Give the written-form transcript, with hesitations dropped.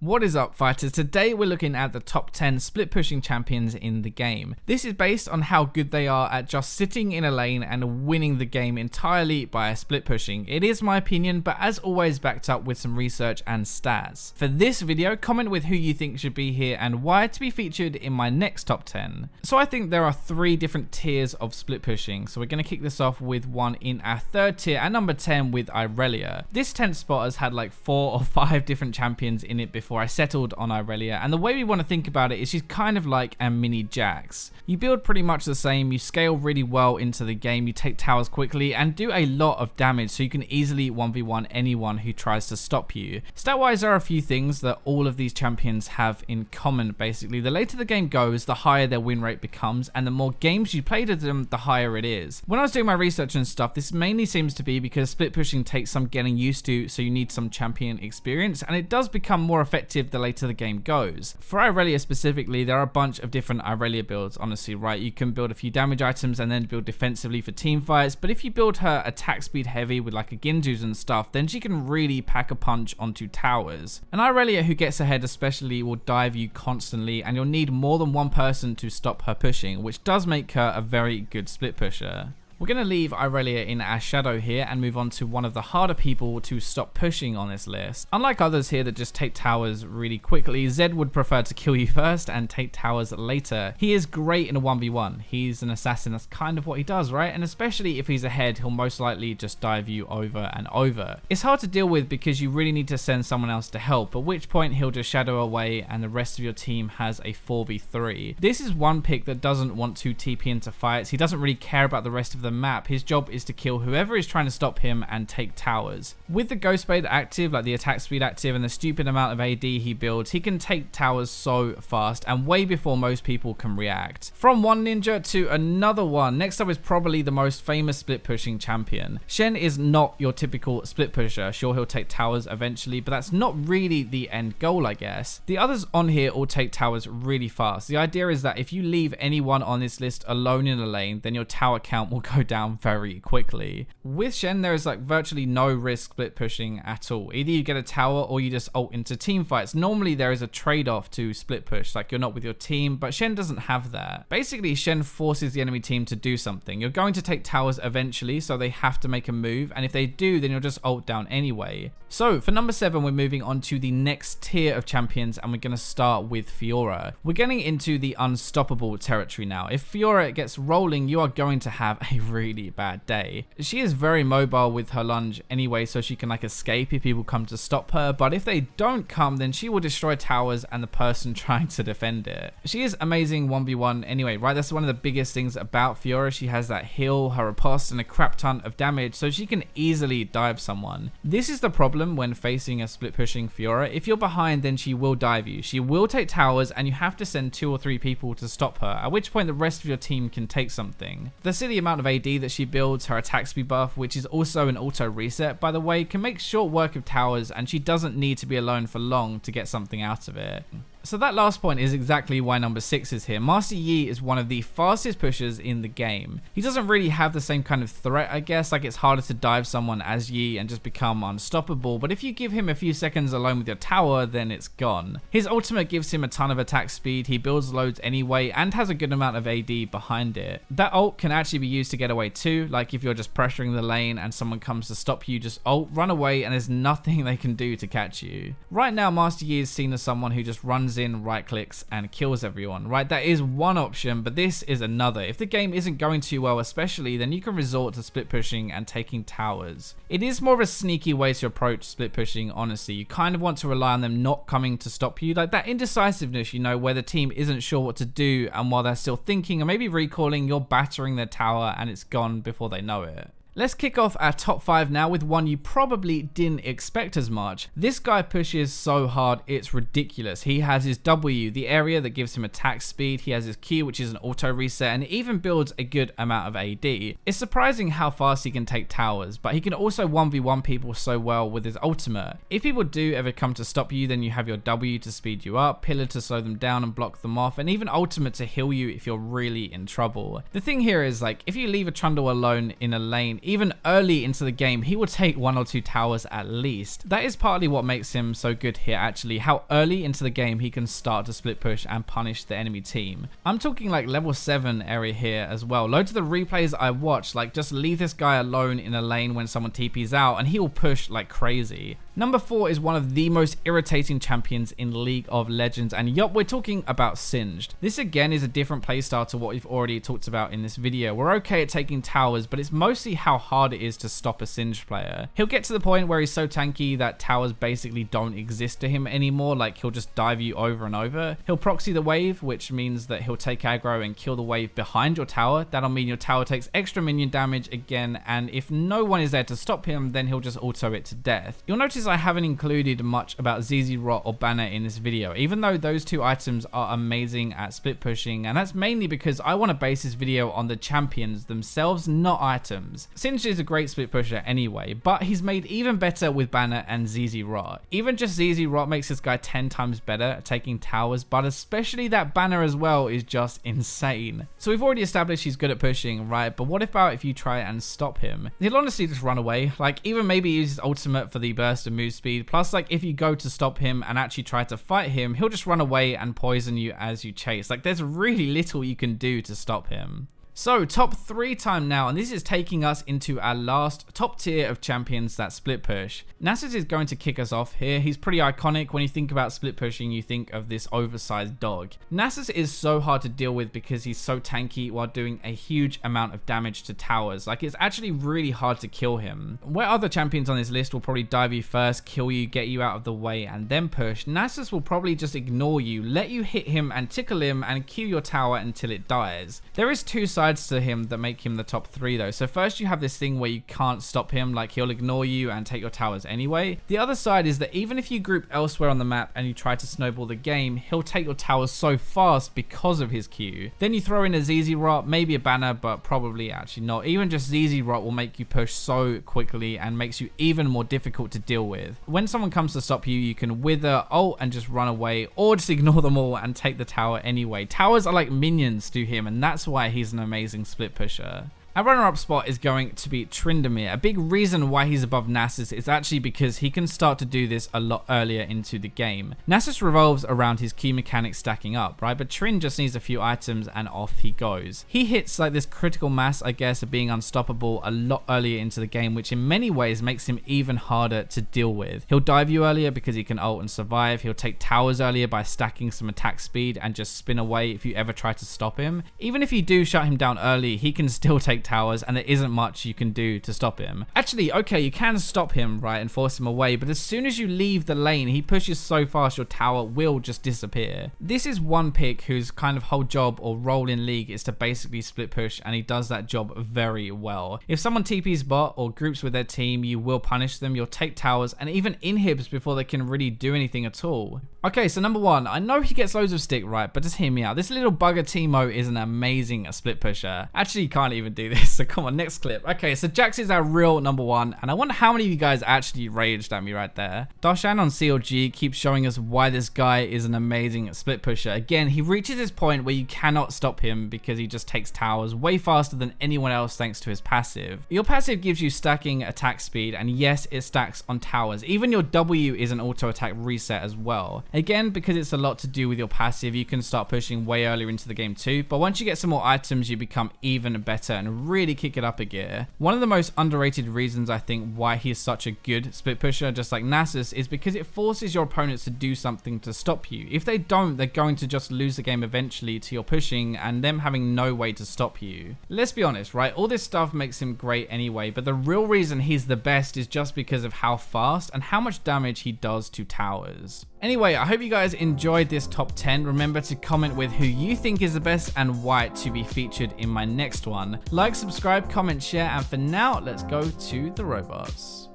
What is up, fighters? Today we're looking at the top 10 split pushing champions in the game. This is based on how good they are at just sitting in a lane and winning the game entirely by split pushing. It is my opinion, but as always backed up with some research and stats. For this video, comment with who you think should be here and why to be featured in my next top 10. So I think there are 3 different tiers of split pushing. So we're going to kick this off with one in our 3rd tier at number 10 with Irelia. This 10th spot has had like 4 or 5 different champions in it before I settled on Irelia, and the way we want to think about it is she's kind of like a mini Jax. You build pretty much the same, you scale really well into the game, you take towers quickly and do a lot of damage so you can easily 1v1 anyone who tries to stop you. Stat wise, there are a few things that all of these champions have in common. Basically, the later the game goes, the higher their win rate becomes, and the more games you play to them, the higher it is. When I was doing my research and stuff, this mainly seems to be because split pushing takes some getting used to, so you need some champion experience, and it does become more effective the later the game goes. For Irelia specifically, there are a bunch of different Irelia builds, honestly, right? You can build a few damage items and then build defensively for team fights, but if you build her attack speed heavy with like a Ginju's and stuff, then she can really pack a punch onto towers. An Irelia who gets ahead especially will dive you constantly, and you'll need more than one person to stop her pushing, which does make her a very good split pusher. We're going to leave Irelia in our shadow here and move on to one of the harder people to stop pushing on this list. Unlike others here that just take towers really quickly, Zed would prefer to kill you first and take towers later. He is great in a 1v1. He's an assassin, that's kind of what he does, right? And especially if he's ahead, he'll most likely just dive you over and over. It's hard to deal with because you really need to send someone else to help, at which point he'll just shadow away and the rest of your team has a 4v3. This is one pick that doesn't want to TP into fights. He doesn't really care about the rest of the map. His job is to kill whoever is trying to stop him and take towers. With the Ghost Blade active, like the attack speed active and the stupid amount of AD he builds, he can take towers so fast and way before most people can react. From one ninja to another one, next up is probably the most famous split pushing champion. Shen is not your typical split pusher. Sure, he'll take towers eventually, but that's not really the end goal, I guess. The others on here all take towers really fast. The idea is that if you leave anyone on this list alone in a lane, then your tower count will go down very quickly. With Shen, there is like virtually no risk split pushing at all. Either you get a tower or you just ult into team fights. Normally there is a trade-off to split push, like you're not with your team, but Shen doesn't have that. Basically, Shen forces the enemy team to do something. You're going to take towers eventually, so they have to make a move, and if they do, then you'll just ult down anyway. So for number 7, we're moving on to the next tier of champions, and we're going to start with Fiora. We're getting into the unstoppable territory now. If Fiora gets rolling, you are going to have a really bad day. She is very mobile with her lunge anyway, so she can like escape if people come to stop her, but if they don't come, then she will destroy towers and the person trying to defend it. She is amazing 1v1 anyway, right? That's one of the biggest things about Fiora. She has that heal, her riposte, and a crap ton of damage, so she can easily dive someone. This is the problem when facing a split pushing Fiora. If you're behind, then she will dive you. She will take towers and you have to send 2 or 3 people to stop her, at which point the rest of your team can take something. The silly amount of AD that she builds, her attack speed buff, which is also an auto reset by the way, can make short work of towers, and she doesn't need to be alone for long to get something out of it. So that last point is exactly why number 6 is here. Master Yi is one of the fastest pushers in the game. He doesn't really have the same kind of threat, I guess, like it's harder to dive someone as Yi and just become unstoppable, but if you give him a few seconds alone with your tower, then it's gone. His ultimate gives him a ton of attack speed, he builds loads anyway, and has a good amount of AD behind it. That ult can actually be used to get away too, like if you're just pressuring the lane and someone comes to stop you, just ult, run away, and there's nothing they can do to catch you. Right now, Master Yi is seen as someone who just runs in, right clicks, and kills everyone, right? That is one option, but this is another. If the game isn't going too well especially, then you can resort to split pushing and taking towers. It is more of a sneaky way to approach split pushing, honestly. You kind of want to rely on them not coming to stop you, like that indecisiveness, you know, where the team isn't sure what to do, and while they're still thinking or maybe recalling, you're battering their tower and it's gone before they know it. Let's kick off our top 5 now with one you probably didn't expect as much. This guy pushes so hard, it's ridiculous. He has his W, the area that gives him attack speed. He has his Q, which is an auto reset, and even builds a good amount of AD. It's surprising how fast he can take towers, but he can also 1v1 people so well with his ultimate. If people do ever come to stop you, then you have your W to speed you up, pillar to slow them down and block them off, and even ultimate to heal you if you're really in trouble. The thing here is, like, if you leave a Trundle alone in a lane, point. Even early into the game, he will take 1 or 2 towers at least. That is partly what makes him so good here actually, how early into the game he can start to split push and punish the enemy team. I'm talking like level 7 area here as well. Loads of the replays I watch, like just leave this guy alone in a lane when someone TPs out and he will push like crazy. Number 4 is one of the most irritating champions in League of Legends, and yup, we're talking about Singed. This again is a different playstyle to what we've already talked about in this video. We're okay at taking towers, but it's mostly how hard it is to stop a Singed player. He'll get to the point where he's so tanky that towers basically don't exist to him anymore, like he'll just dive you over and over. He'll proxy the wave, which means that he'll take aggro and kill the wave behind your tower. That'll mean your tower takes extra minion damage again, and if no one is there to stop him, then he'll just auto it to death. You'll notice I haven't included much about ZZ Rot or Banner in this video, even though those two items are amazing at split pushing, and that's mainly because I want to base this video on the champions themselves, not items. Singed is a great split pusher anyway, but he's made even better with Banner and ZZ Rot. Even just ZZ Rot makes this guy 10 times better at taking towers, but especially that Banner as well is just insane. So we've already established he's good at pushing, right? But what about if you try and stop him? He'll honestly just run away, like even maybe use his ultimate for the burst and move speed, plus like if you go to stop him and actually try to fight him, he'll just run away and poison you as you chase. Like there's really little you can do to stop him. So top 3 time now, and this is taking us into our last top tier of champions that split push. Nasus is going to kick us off here. He's pretty iconic. When you think about split pushing, you think of this oversized dog. Nasus is so hard to deal with because he's so tanky while doing a huge amount of damage to towers. Like it's actually really hard to kill him. Where other champions on this list will probably dive you first, kill you, get you out of the way, and then push, Nasus will probably just ignore you, let you hit him and tickle him and Q your tower until it dies. There is 2 sides to him that make him the top 3 though. So first you have this thing where you can't stop him, like he'll ignore you and take your towers anyway. The other side is that even if you group elsewhere on the map and you try to snowball the game, he'll take your towers so fast because of his Q. Then you throw in a ZZ Rot, maybe a Banner, but probably actually not. Even just ZZ Rot will make you push so quickly and makes you even more difficult to deal with. When someone comes to stop you, you can wither, ult, and just run away, or just ignore them all and take the tower anyway. Towers are like minions to him, and that's why he's an amazing split pusher. Our runner-up spot is going to be Tryndamere. A big reason why he's above Nasus is actually because he can start to do this a lot earlier into the game. Nasus revolves around his Q mechanics stacking up, right? But Trynd just needs a few items and off he goes. He hits like this critical mass, I guess, of being unstoppable a lot earlier into the game, which in many ways makes him even harder to deal with. He'll dive you earlier because he can ult and survive. He'll take towers earlier by stacking some attack speed and just spin away if you ever try to stop him. Even if you do shut him down early, he can still take towers and there isn't much you can do to stop him. Actually, okay, you can stop him, right, and force him away, but as soon as you leave the lane, he pushes so fast your tower will just disappear. This is one pick whose kind of whole job or role in League is to basically split push, and he does that job very well. If someone TPs bot or groups with their team, you will punish them, you'll take towers, and even inhibs before they can really do anything at all. Okay, so number 1, I know he gets loads of stick, right, but just hear me out. This little bugger Temu is an amazing split pusher. Actually, you can't even do this, so come on, next clip. Okay, so Jax is our real number 1, and I wonder how many of you guys actually raged at me right there. Darshan on CLG keeps showing us why this guy is an amazing split pusher. Again, he reaches this point where you cannot stop him because he just takes towers way faster than anyone else thanks to his passive. Your passive gives you stacking attack speed, and yes, it stacks on towers. Even your W is an auto attack reset as well. Again, because it's a lot to do with your passive, you can start pushing way earlier into the game too, but once you get some more items, you become even better and really kick it up a gear. One of the most underrated reasons I think why he's such a good split pusher, just like Nasus, is because it forces your opponents to do something to stop you. If they don't, they're going to just lose the game eventually to your pushing and them having no way to stop you. Let's be honest, right? All this stuff makes him great anyway, but the real reason he's the best is just because of how fast and how much damage he does to towers. Anyway, I hope you guys enjoyed this top 10. Remember to comment with who you think is the best and why to be featured in my next one. Like, subscribe, comment, share, and for now, let's go to the robots.